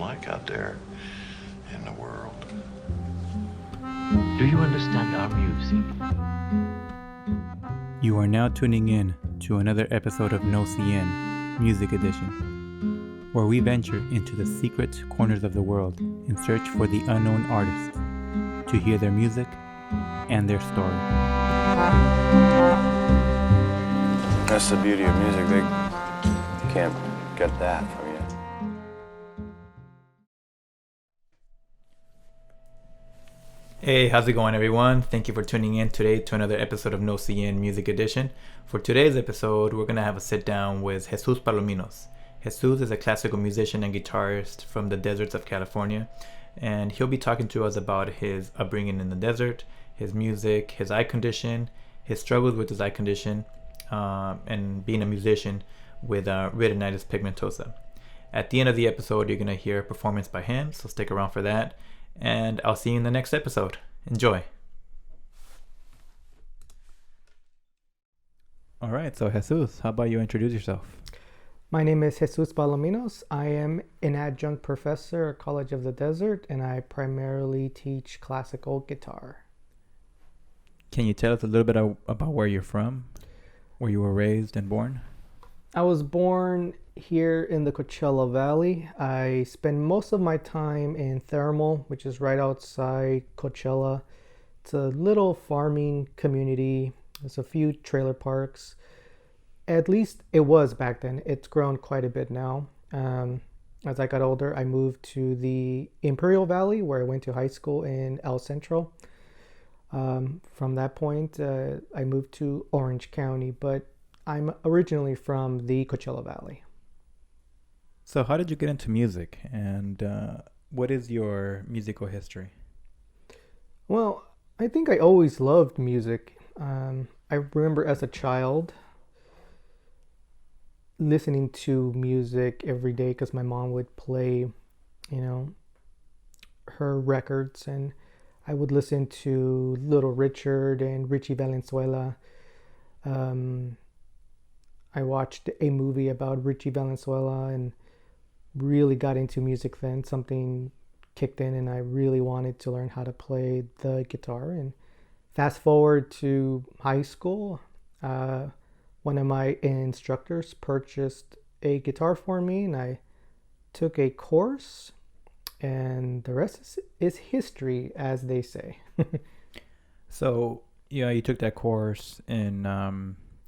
like out there in the world. Do you understand our music? You are now tuning in to another episode of Gnosian Music Edition, where we venture into the secret corners of the world in search for the unknown artists to hear their music and their story. That's the beauty of music. They can't get that from you. Hey, how's it going, everyone? Thank you for tuning in today to another episode of Gnosian Music Edition. For today's episode, we're going to have a sit down with Jesús Palominos. Jesús is a classical musician and guitarist from the deserts of California, and he'll be talking to us about his upbringing in the desert, his music, his eye condition, his struggles with his eye condition, and being a musician with redinitis pigmentosa. At the end of the episode, you're going to hear a performance by him, so stick around for that. And I'll see you in the next episode. Enjoy. All right, so Jesús, how about you introduce yourself? My name is Jesús Palominos. I am an adjunct professor at College of the Desert, and I primarily teach classical guitar. Can you tell us a little bit about where you're from, where you were raised and born? I was born here in the Coachella Valley. I spend most of my time in Thermal, which is right outside Coachella. It's a little farming community. There's a few trailer parks. At least it was back then. It's grown quite a bit now. As I got older, I moved to the Imperial Valley, where I went to high school in El Centro. From that point, I moved to Orange County, but I'm originally from the Coachella Valley. So how did you get into music, and what is your musical history? Well, I think I always loved music. I remember as a child listening to music every day because my mom would play, her records, and I would listen to Little Richard and Richie Valenzuela. I watched a movie about Richie Valenzuela and really got into music then. Something kicked in and I really wanted to learn how to play the guitar. And fast forward to high school, one of my instructors purchased a guitar for me and I took a course, and the rest is history, as they say. So, you took that course in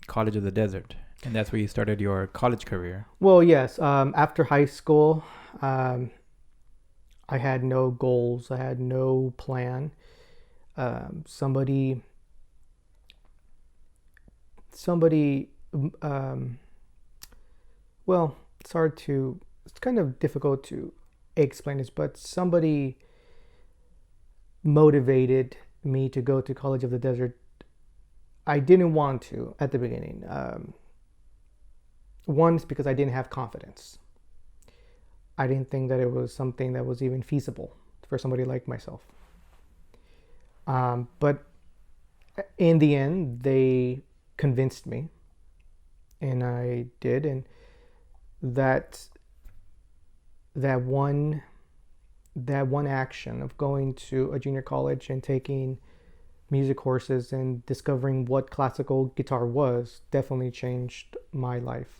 College of the Desert, and that's where you started your college career. Well, yes. After high school, I had no goals. I had no plan. Somebody, well, it's kind of difficult to explain this, but somebody motivated me to go to College of the Desert. I didn't want to at the beginning. One is because I didn't have confidence. I didn't think that it was something that was even feasible for somebody like myself. But in the end, they convinced me, and I did. And that one action of going to a junior college and taking music courses and discovering what classical guitar was definitely changed my life.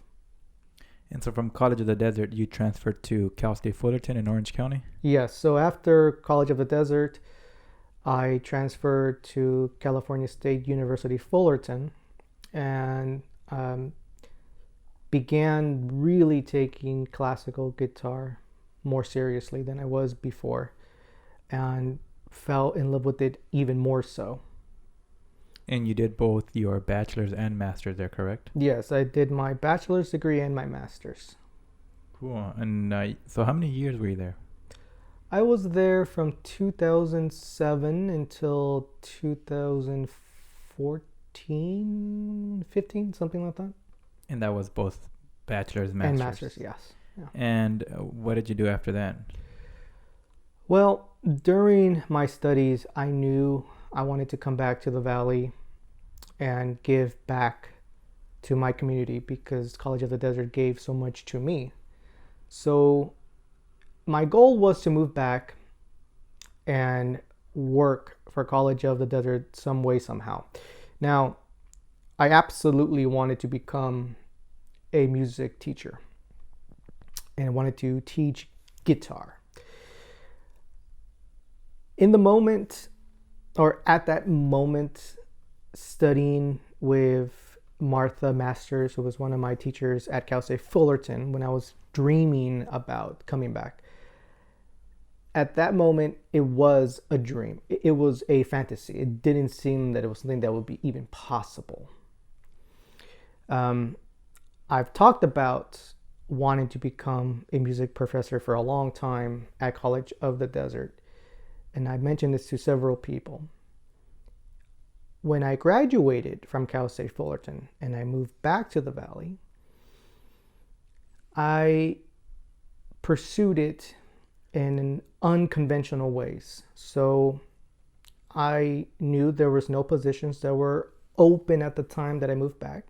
And so from College of the Desert, you transferred to Cal State Fullerton in Orange County? Yes. So after College of the Desert, I transferred to California State University Fullerton and began really taking classical guitar more seriously than I was before, and fell in love with it even more so. And you did both your bachelor's and master's there, correct? Yes, I did my bachelor's degree and my master's. Cool. And so how many years were you there? I was there from 2007 until 2014, 15, something like that. And that was both bachelor's, master's? And master's, yes. Yeah. And what did you do after that? Well, during my studies, I knew I wanted to come back to the Valley and give back to my community because College of the Desert gave so much to me. So my goal was to move back and work for College of the Desert some way, somehow. Now, I absolutely wanted to become a music teacher and I wanted to teach guitar. In the moment, or at that moment, studying with Martha Masters, who was one of my teachers at Cal State Fullerton, when I was dreaming about coming back, at that moment, it was a dream. It was a fantasy. It didn't seem that it was something that would be even possible. I've talked about wanting to become a music professor for a long time at College of the Desert, and I mentioned this to several people. When I graduated from Cal State Fullerton and I moved back to the Valley, I pursued it in unconventional ways. So I knew there was no positions that were open at the time that I moved back.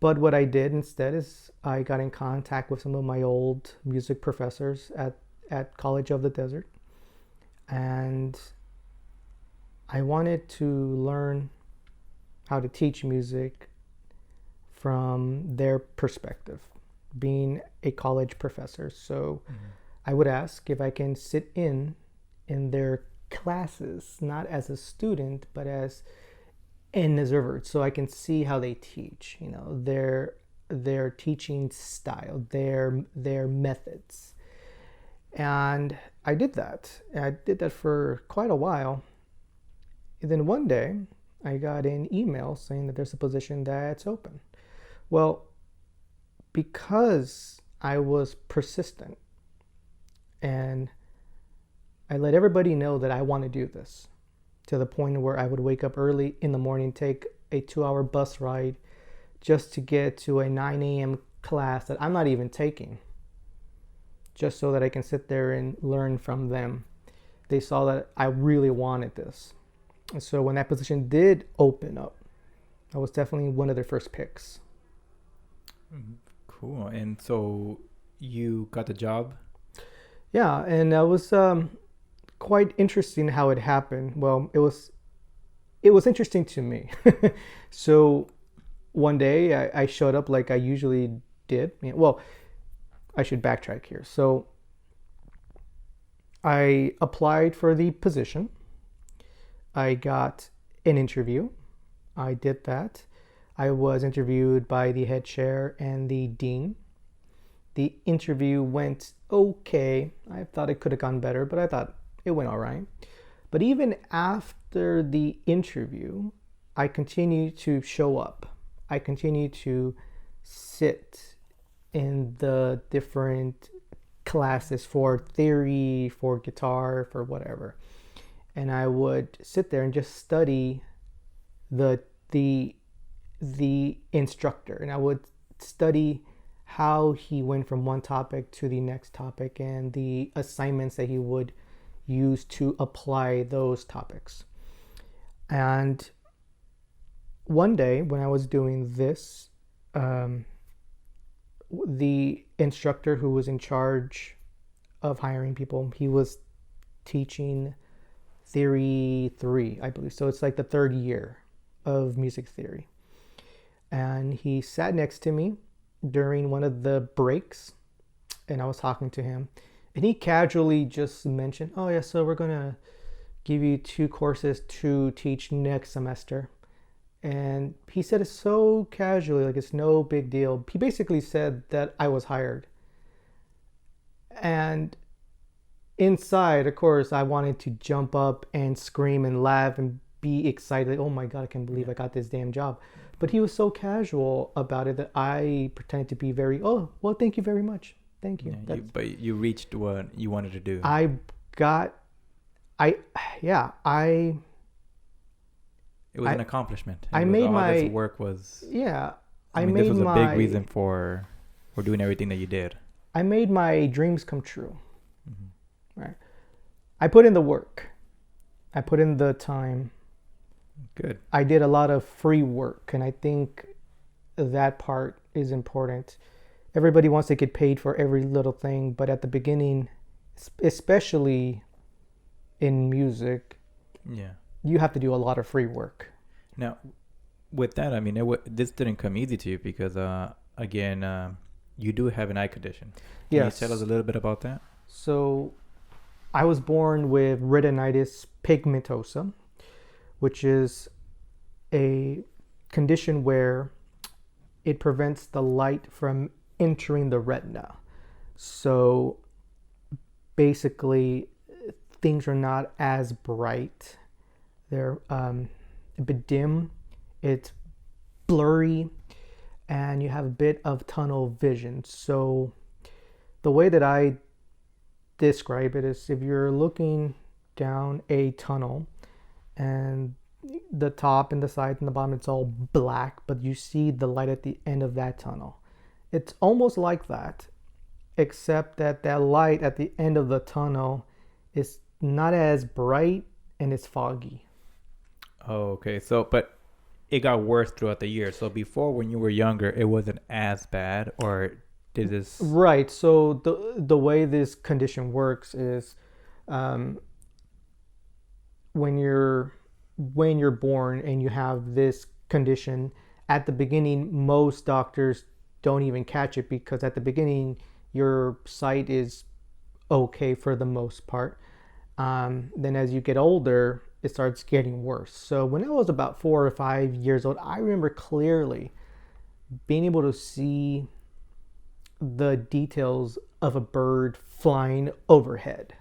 But what I did instead is I got in contact with some of my old music professors at College of the Desert. And I wanted to learn how to teach music from their perspective, being a college professor. So I would ask if I can sit in their classes, not as a student, but as an observer, so I can see how they teach, you know, their teaching style, their methods. And I did that. And I did that for quite a while. And then one day I got an email saying that there's a position that's open. Well, because I was persistent and I let everybody know that I want to do this, to the point where I would wake up early in the morning, take a 2-hour bus ride just to get to a 9 a.m. class that I'm not even taking, just so that I can sit there and learn from them. They saw that I really wanted this. And so when that position did open up, I was definitely one of their first picks. Cool. And so you got the job? Yeah, and that was quite interesting how it happened. Well, it was interesting to me. So one day I showed up like I usually did. Well, I should backtrack here. So I applied for the position. I got an interview. I did that. I was interviewed by the head chair and the dean. The interview went okay. I thought it could have gone better, but I thought it went all right. But even after the interview, I continued to show up. I continued to sit in the different classes for theory, for guitar, for whatever. And I would sit there and just study the instructor. And I would study how he went from one topic to the next topic and the assignments that he would use to apply those topics. And one day when I was doing this, the instructor who was in charge of hiring people, he was teaching theory 3, I believe. So it's like the 3rd year of music theory. And he sat next to me during one of the breaks, and I was talking to him. And he casually just mentioned, oh yeah, so we're gonna give you 2 courses to teach next semester. And he said it so casually, like it's no big deal. He basically said that I was hired. And inside, of course, I wanted to jump up and scream and laugh and be excited. Like, oh my God, I can't believe I got this damn job. But he was so casual about it that I pretended to be very, oh, well, thank you very much. Thank you. Yeah, but you reached what you wanted to do. It was an accomplishment. I made my this work was. Yeah, I mean, this was a big reason for doing everything that you did. I made my dreams come true. Mm-hmm. Right. I put in the work. I put in the time. Good. I did a lot of free work, and I think that part is important. everybody wants to get paid for every little thing, but at the beginning, especially in music, Yeah. you have to do a lot of free work. Now, with that, I mean, this didn't come easy to you because, again, you do have an eye condition. Can Yes. you tell us a little bit about that? So I was born with redinitis pigmentosa, which is a condition where it prevents the light from entering the retina. So basically, things are not as bright. They're a bit dim, it's blurry, and you have a bit of tunnel vision. So the way that I describe it is, if you're looking down a tunnel and the top and the sides and the bottom, it's all black, but you see the light at the end of that tunnel. It's almost like that, except that that light at the end of the tunnel is not as bright and it's foggy. Oh, okay. So, but it got worse throughout the year. So before, when you were younger, it wasn't as bad, or did this? Right. So the way this condition works is, when you're born and you have this condition, at the beginning, most doctors don't even catch it, because at the beginning your sight is okay for the most part. Then as you get older, it starts getting worse. So when I was about 4 or 5 years old, I remember clearly being able to see the details of a bird flying overhead,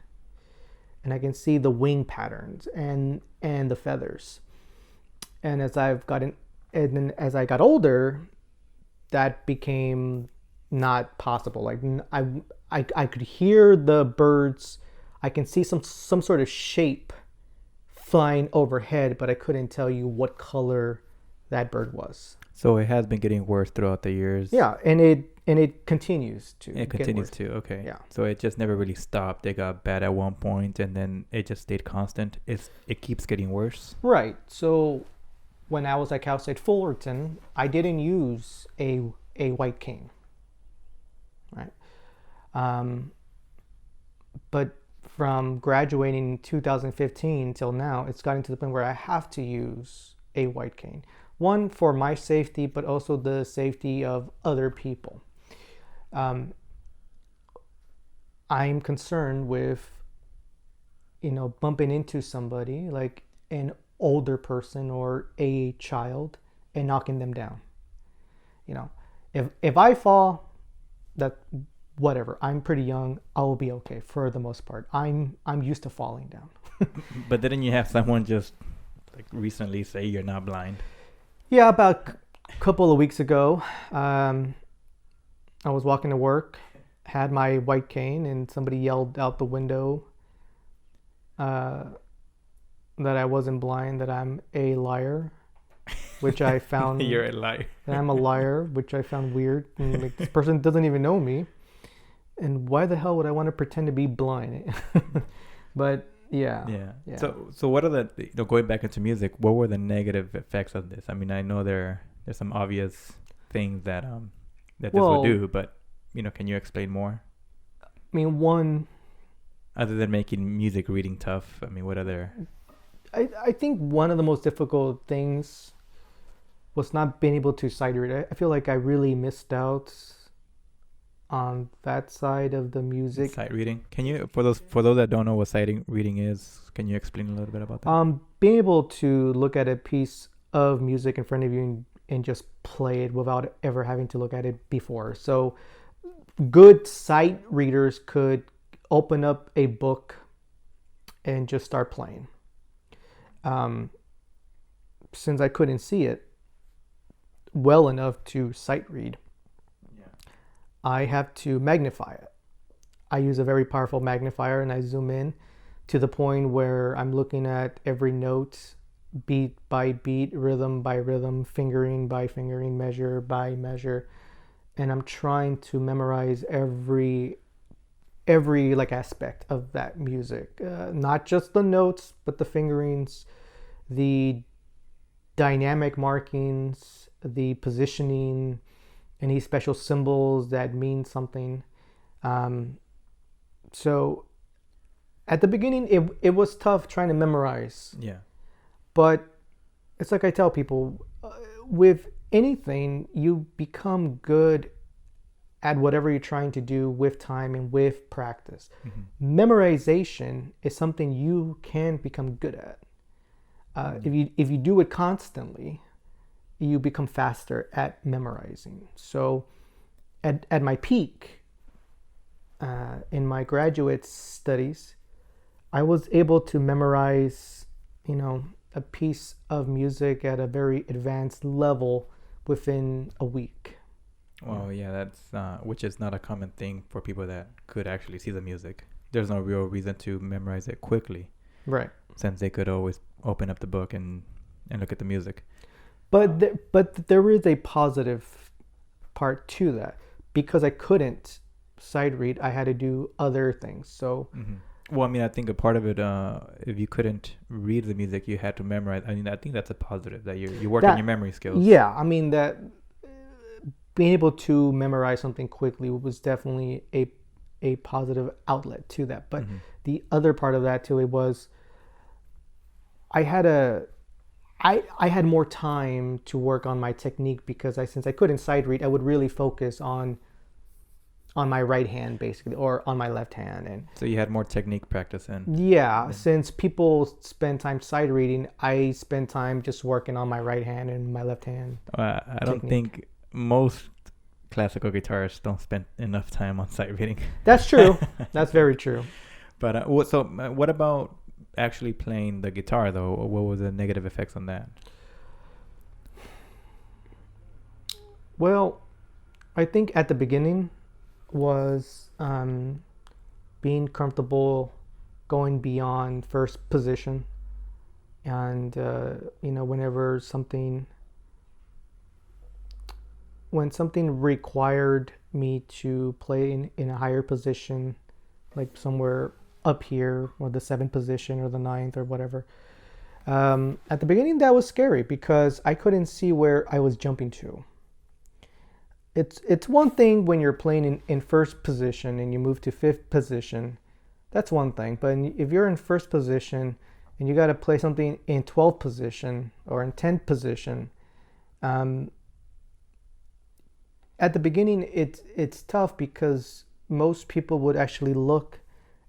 and I can see the wing patterns and the feathers. And as then as I got older, that became not possible. Like I could hear the birds, I can see some sort of shape flying overhead, but I couldn't tell you what color that bird was. So it has been getting worse throughout the years. Yeah, and it continues to. It continues get worse. to. Okay. Yeah. So it just never really stopped. It got bad at one point, and then it just stayed constant. It keeps getting worse. Right. So when I was at Cal State Fullerton, I didn't use a white cane. Right. But from graduating in 2015 till now, it's gotten to the point where I have to use a white cane. One, for my safety, but also the safety of other people. I'm concerned with, bumping into somebody, like an older person or a child, and knocking them down. If I fall, that whatever. I'm pretty young. I will be okay for the most part. I'm used to falling down. But didn't you have someone just like recently say you're not blind? Yeah, about a couple of weeks ago, I was walking to work, had my white cane, and somebody yelled out the window that I wasn't blind, that I'm a liar, which I found... You're a liar. That I'm a liar, which I found weird. And like, this person doesn't even know me. And why the hell would I want to pretend to be blind? But yeah. So what are the going back into music? What were the negative effects of this? I mean, I know there's some obvious things that this will do, but can you explain more? I mean, one, other than making music reading tough, I mean, what other? I think one of the most difficult things was not being able to sight read. I feel like I really missed out on that side of the music. Sight reading. Can you, for those that don't know what sight reading is, can you explain a little bit about that? Being able to look at a piece of music in front of you and just play it without ever having to look at it before. So good sight readers could open up a book and just start playing. Since I couldn't see it well enough to sight read, I have to magnify it. I use a very powerful magnifier, and I zoom in to the point where I'm looking at every note, beat by beat, rhythm by rhythm, fingering by fingering, measure by measure, and I'm trying to memorize every like aspect of that music, not just the notes, but the fingerings, the dynamic markings, the positioning, any special symbols that mean something. So at the beginning, it was tough trying to memorize. Yeah. But it's like I tell people, with anything, you become good at whatever you're trying to do with time and with practice. Memorization is something you can become good at. If you do it constantly, you become faster at memorizing. So at my peak, in my graduate studies, I was able to memorize, a piece of music at a very advanced level within a week. Well, yeah, that's which is not a common thing for people that could actually see the music. There's no real reason to memorize it quickly, Right. since they could always open up the book and look at the music. But there is a positive part to that. Because I couldn't sight read, I had to do other things. So Well, I mean, I think a part of it, if you couldn't read the music, you had to memorize. I mean, I think that's a positive, that you work on your memory skills. yeah, I mean, that being able to memorize something quickly was definitely a positive outlet to that. But the other part of that too, it was I had more time to work on my technique, because since I couldn't sight read, I would really focus on my right hand basically, or on my left hand. And So you had more technique practice in. yeah, since people spend time sight reading, I spend time just working on my right hand and my left hand. I don't Technique. think most classical guitarists don't spend enough time on sight reading. That's true. That's very true. But what about actually playing the guitar though? What was the negative effects on that? Well, I think at the beginning was being comfortable going beyond first position, and when something required me to play in a higher position, like somewhere up here, or the 7th position or the 9th or whatever. At the beginning, that was scary because I couldn't see where I was jumping to. It's one thing when you're playing in first position and you move to 5th position. That's one thing. But if you're in first position and you got to play something in 12th position or in 10th position, at the beginning it's tough, because most people would actually look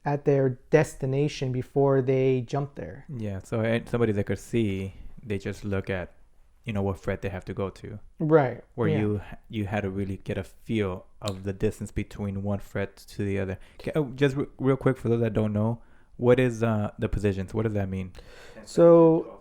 at their destination before they jump there. Yeah, so somebody that could see, they just look at, what fret they have to go to. Right. Where yeah. you had to really get a feel of the distance between one fret to the other. Just real quick, for those that don't know, what is the positions? What does that mean? So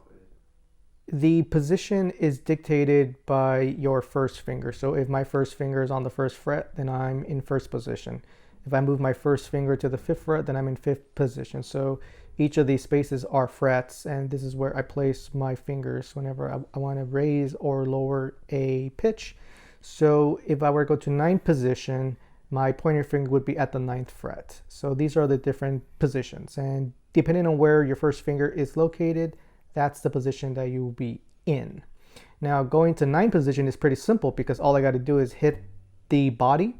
the position is dictated by your first finger. So if my first finger is on the 1st fret, then I'm in 1st position. If I move my first finger to the 5th fret, then I'm in 5th position. So each of these spaces are frets, and this is where I place my fingers whenever I want to raise or lower a pitch. So if I were to go to 9th position, my pointer finger would be at the 9th fret. So these are the different positions, and depending on where your first finger is located, that's the position that you will be in. Now, going to 9th position is pretty simple, because all I got to do is hit the body,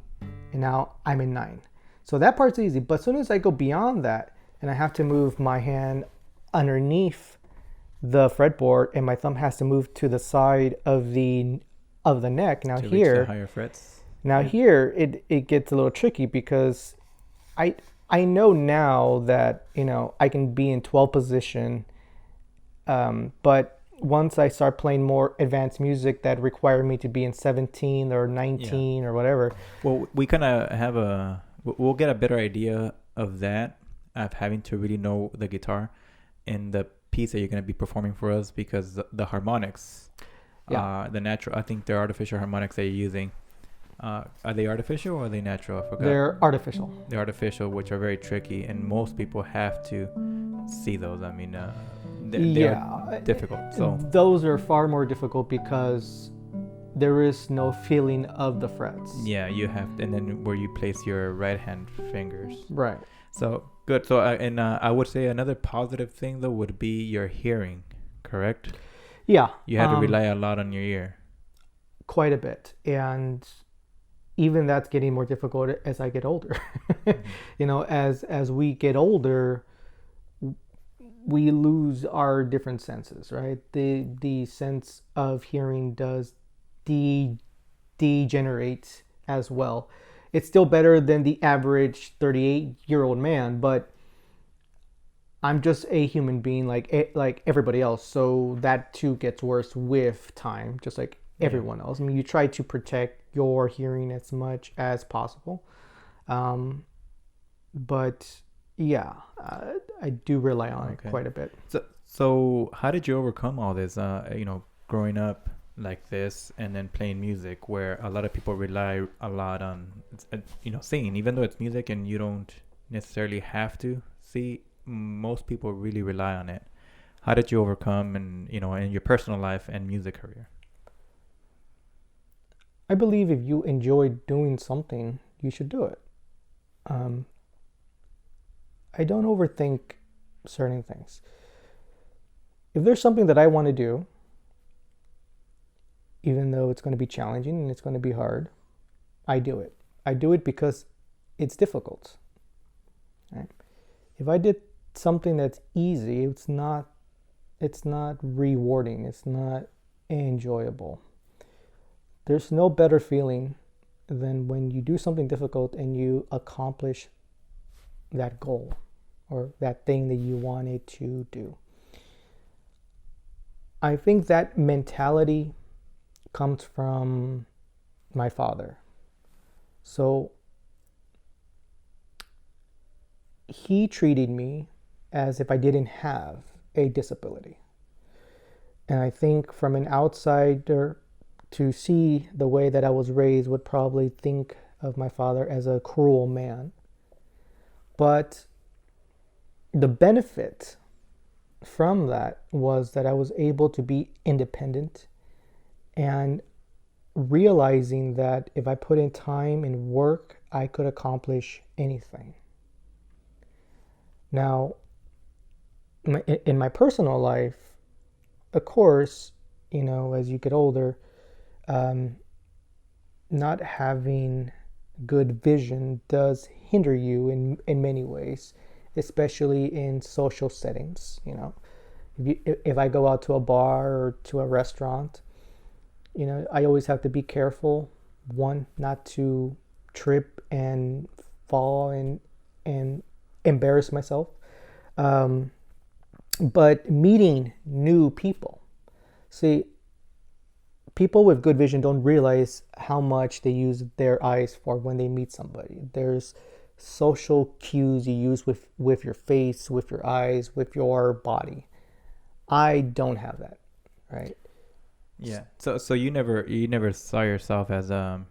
and now I'm in 9. So that part's easy. But as soon as I go beyond that, and I have to move my hand underneath the fretboard, and my thumb has to move to the side of the neck. Now to reach here, the higher frets. now here it gets a little tricky, because I know now that I can be in 12 position, but once I start playing more advanced music that require me to be in 17 or 19 or whatever. Well, we kind of we'll get a better idea of that, of having to really know the guitar in the piece that you're going to be performing for us, because the harmonics, the natural, I think they're artificial harmonics that you're using. Are they artificial or are they natural? I forgot. They're artificial. They're artificial, which are very tricky, and most people have to see those. I mean, they're difficult. So those are far more difficult because there is no feeling of the frets. yeah, you have, and then where you place your right hand fingers. Right. So good. So I would say another positive thing though would be your hearing, correct? Yeah. You had to rely a lot on your ear. Quite a bit. And even that's getting more difficult as I get older. You know, as we get older, we lose our different senses, right? The sense of hearing does degenerate as well. It's still better than the average 38-year-old man, but I'm just a human being like everybody else. So that too gets worse with time, just like everyone else. I mean, you try to protect your hearing as much as possible. But yeah, I do rely on it quite a bit. So how did you overcome all this, growing up like this and then playing music where a lot of people rely a lot on, singing, even though it's music and you don't necessarily have to see, most people really rely on it. How did you overcome in your personal life and music career? I believe if you enjoy doing something, you should do it. I don't overthink certain things. If there's something that I want to do, even though it's going to be challenging and it's going to be hard, I do it. I do it because it's difficult. Right? If I did something that's easy, it's not rewarding. It's not enjoyable. There's no better feeling than when you do something difficult and you accomplish that goal or that thing that you wanted to do. I think that mentality comes from my father. So he treated me as if I didn't have a disability. And I think from an outsider to see the way that I was raised would probably think of my father as a cruel man. But the benefit from that was that I was able to be independent and realizing that if I put in time and work, I could accomplish anything. Now, in my personal life, of course, as you get older, not having good vision does hinder you in many ways, especially in social settings. If I go out to a bar or to a restaurant, I always have to be careful, one, not to trip and fall and embarrass myself, but meeting new people. See, people with good vision don't realize how much they use their eyes for when they meet somebody. There's social cues you use with your face, with your eyes, with your body. I don't have that, right? Yeah. So you never saw yourself as a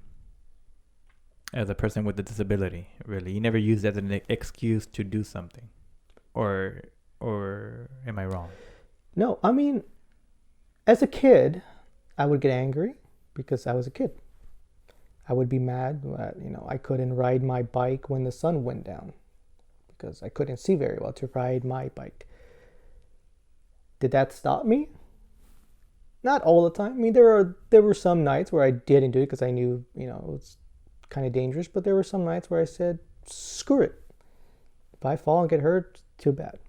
person with a disability, really. You never used it as an excuse to do something, or am I wrong? No, I mean, as a kid, I would get angry because I was a kid. I would be mad that, I couldn't ride my bike when the sun went down because I couldn't see very well to ride my bike. Did that stop me? Not all the time. I mean, there were some nights where I didn't do it because I knew, it was kind of dangerous, but there were some nights where I said, screw it. If I fall and get hurt, too bad.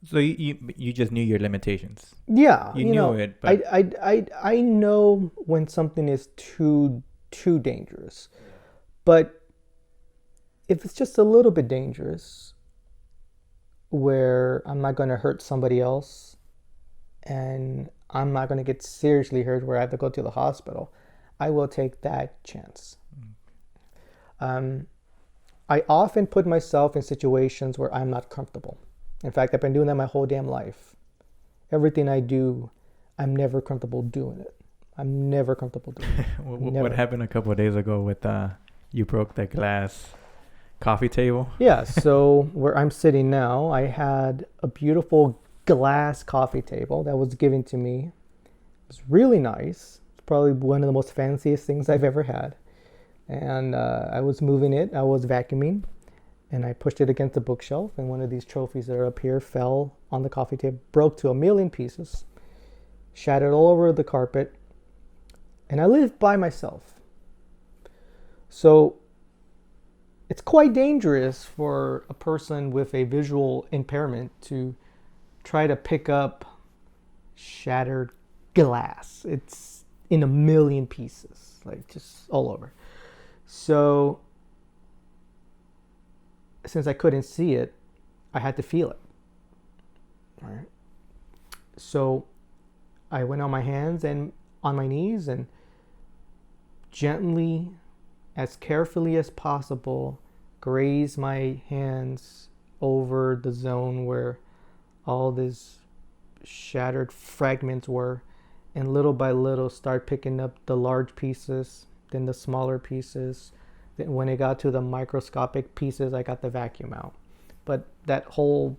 So you just knew your limitations. Yeah, you knew it. But I know when something is too dangerous, but if it's just a little bit dangerous, where I'm not going to hurt somebody else, and I'm not going to get seriously hurt where I have to go to the hospital, I will take that chance. I often put myself in situations where I'm not comfortable. In fact, I've been doing that my whole damn life. Everything I do, I'm never comfortable doing it. I'm never comfortable doing it. What happened a couple of days ago with you broke the glass coffee table? Yeah, so where I'm sitting now, I had a beautiful glass coffee table that was given to me. It was really nice. It's probably one of the most fanciest things I've ever had. And I was moving it. I was vacuuming. And I pushed it against the bookshelf, and one of these trophies that are up here fell on the coffee table, broke to a million pieces, shattered all over the carpet. And I live by myself. So it's quite dangerous for a person with a visual impairment to try to pick up shattered glass. It's in a million pieces, like just all over. So since I couldn't see it, I had to feel it. All right. So I went on my hands and on my knees and gently, as carefully as possible, graze my hands over the zone where all these shattered fragments were, and little by little start picking up the large pieces, then the smaller pieces. Then when it got to the microscopic pieces, I got the vacuum out. But that whole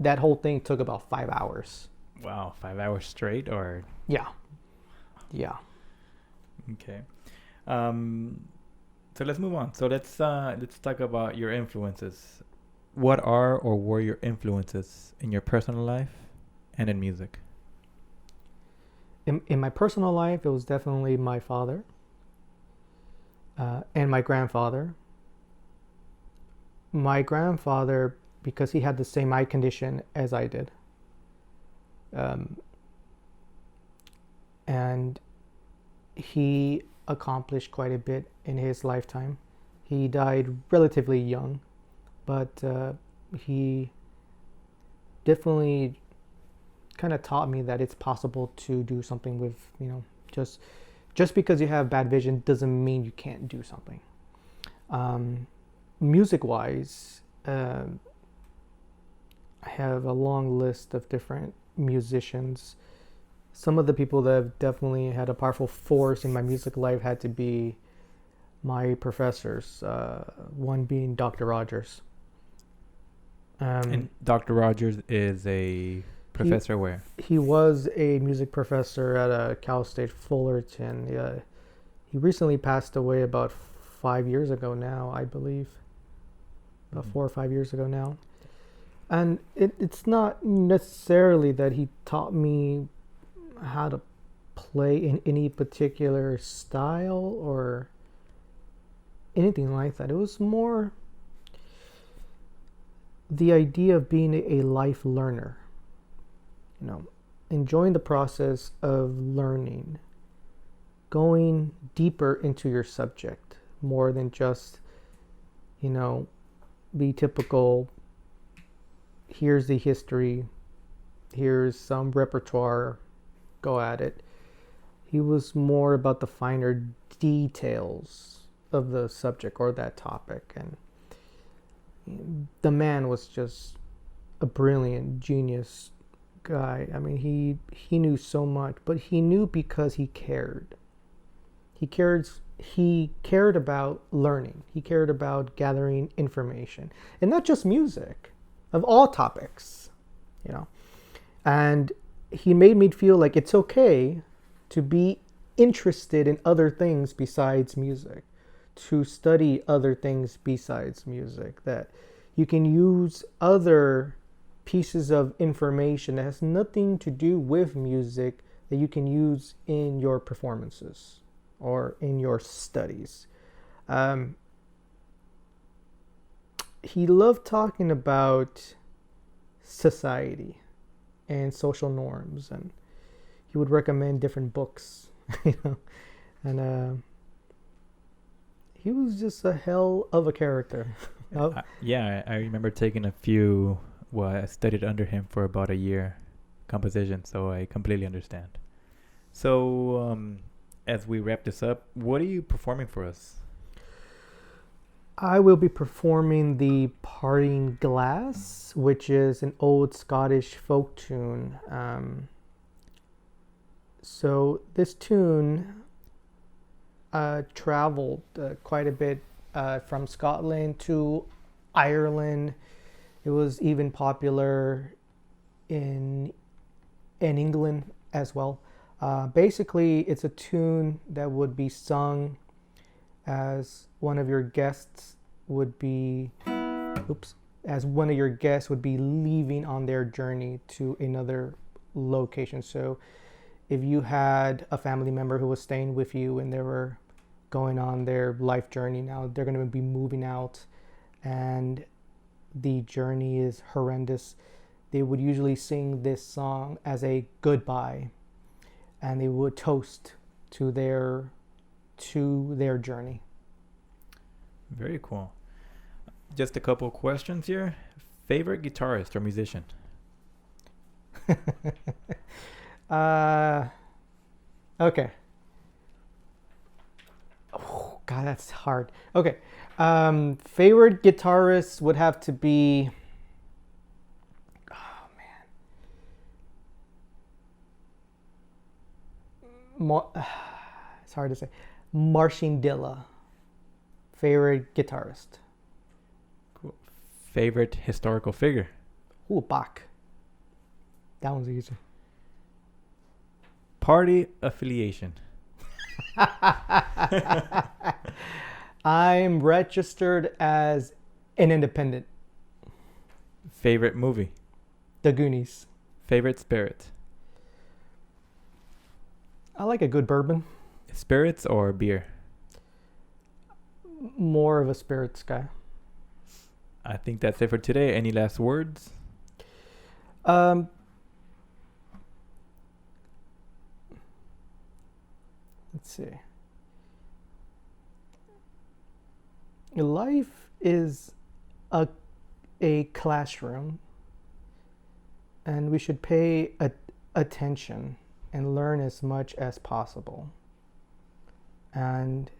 thing took about 5 hours. Wow, 5 hours straight, or? Yeah. Okay. So let's move on. So let's talk about your influences. What are or were your influences in your personal life and in music? In my personal life, it was definitely my father and my grandfather. My grandfather, because he had the same eye condition as I did. And he accomplished quite a bit in his lifetime. He died relatively young, but he definitely kind of taught me that it's possible to do something with, just because you have bad vision doesn't mean you can't do something. Music-wise, I have a long list of different musicians. Some of the people that have definitely had a powerful force in my music life had to be my professors, one being Dr. Rogers. And Dr. Rogers is a professor where? He was a music professor at Cal State Fullerton. He recently passed away about 5 years ago now, I believe. About 4 or 5 years ago now. And it's not necessarily that he taught me how to play in any particular style or anything like that. It was more the idea of being a life learner, enjoying the process of learning, going deeper into your subject more than just, the typical, here's the history, here's some repertoire, go at it. He was more about the finer details of the subject or that topic, and the man was just a brilliant genius guy. I mean, he knew so much, but he knew because he cared. He cared about learning. He cared about gathering information, and not just music, of all topics, and he made me feel like it's okay to be interested in other things besides music, to study other things besides music, that you can use other pieces of information that has nothing to do with music that you can use in your performances or in your studies. He loved talking about society and social norms, and he would recommend different books, and he was just a hell of a character. I remember taking a few. Well, I studied under him for about a year, composition, so I completely understand. So, as we wrap this up, what are you performing for us? I will be performing the Parting Glass, which is an old Scottish folk tune. So this tune traveled quite a bit from Scotland to Ireland. It was even popular in England as well. Basically, it's a tune that would be sung as one of your guests would be leaving on their journey to another location. So if you had a family member who was staying with you and they were going on their life journey, now they're going to be moving out and the journey is horrendous, they would usually sing this song as a goodbye, and they would toast to their journey. Very cool. Just a couple questions here. Favorite guitarist or musician? Okay. Oh, God, that's hard. Okay. Favorite guitarist would have to be... Oh, man. It's hard to say. Marcin. Favorite guitarist. Cool. Favorite historical figure? Ooh, Bach. That one's easy. Party affiliation? I'm registered as an independent. Favorite movie? The Goonies. Favorite spirit? I like a good bourbon. Spirits or beer? More of a spirits guy. I think that's it for today. Any last words? Let's see. Life is a classroom, and we should pay attention and learn as much as possible, and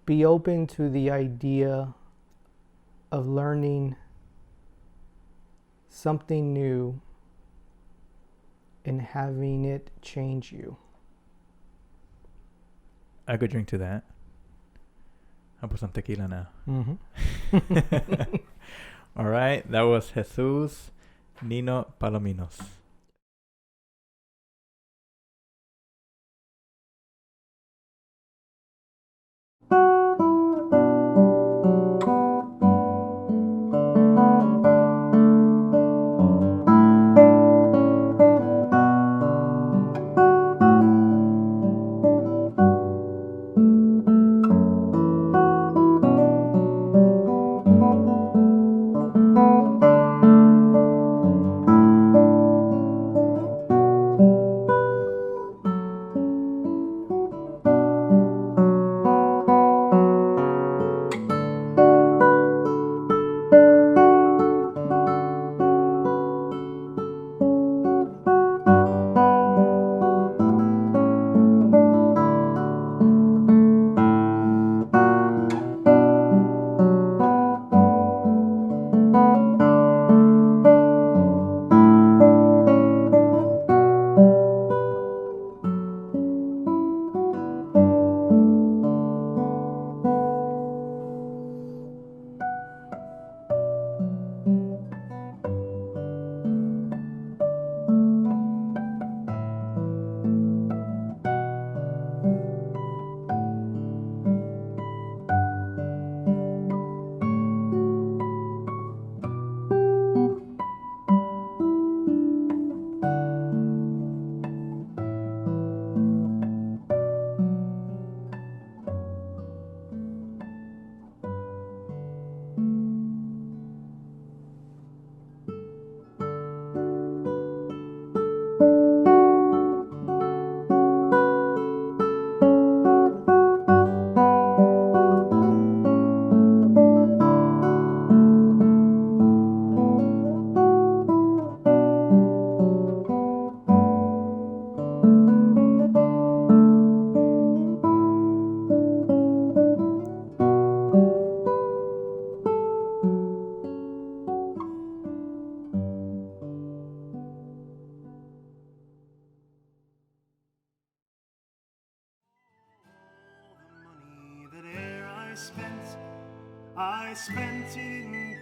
be open to the idea of learning something new and having it change you. I could drink to that. I'll put some tequila now. Mm-hmm. All right. That was Jesús Nino Palominos. I spent it in